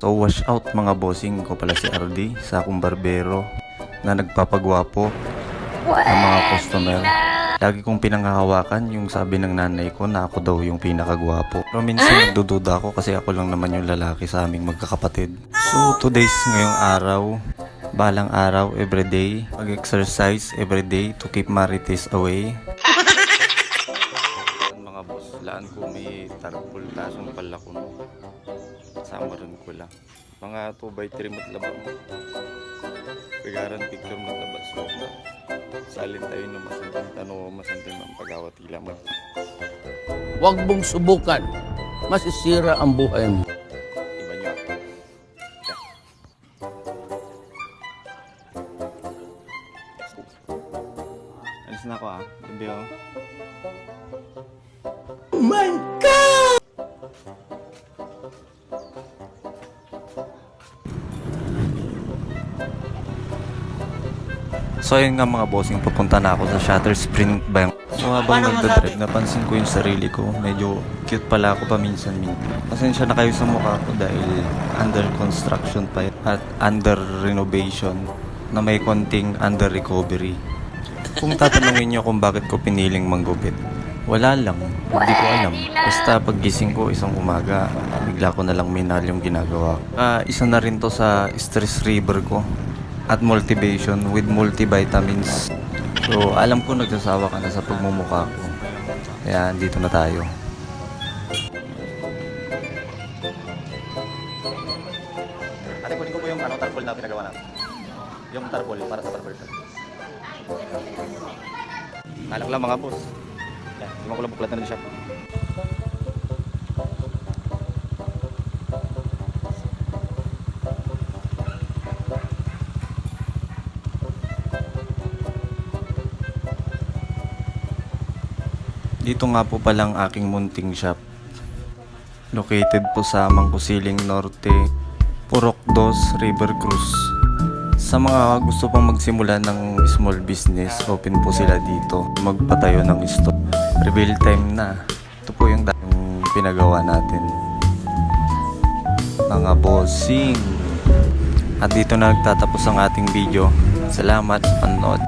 So wash out mga bossing, ko pala si RD sa akong barbero na nagpapagwapo ng mga customer. Lagi kong pinanghahawakan yung sabi ng nanay ko na ako daw yung pinakagwapo. Pero minsan nagdududa ako kasi ako lang naman yung lalaki sa aming magkakapatid. So today's ngayong araw, balang araw everyday, mag-exercise everyday to keep marites away. Mga boss, laan ko may tarpul tasong pala ko no. Samaran ko lang. Mga 2x3 matlaba mo. Pigaran picture matlaba. So, salin tayo na masantin ng pag-awat ilaman. Huwag mong subukan. Masisira ang buhay mo. Iba nyo ako. Yeah. Alis na ako Gabi My God! So ayun nga mga bossing, papunta na ako sa Shutter Sprint Bank. So habang nagdadrive, napansin ko yung sarili ko. Medyo cute pala ako paminsan-minsan. Pasensya na kayo sa mukha ko dahil under construction pa at under renovation na may konting under recovery. Kung tatanungin nyo kung bakit ko piniling manggupit, wala lang, hindi ko alam. Basta paggising ko isang umaga, bigla ko na lang minahal yung ginagawa. Isa na rin to sa stress reliever ko at motivation with multivitamins. So alam ko nagsasawa ka na sa pagmumukha ko. Kaya dito na tayo. Ate, kunin ko po yung tarpol na pinagawa natin. Yung tarpol para sa barber shop. Alak lang mga boss. Yan, di mo ko lang buklat na rin shop. Dito nga po palang aking munting shop. Located po sa Mangkusiling Norte, Purok 2, River Cruz. Sa mga gusto pang magsimula ng small business, open po sila dito. Magpatayo ng store. Reveal time na. Ito po yung pinagawa natin. Mga bossing. At dito na nagtatapos ang ating video. Salamat sa panonood.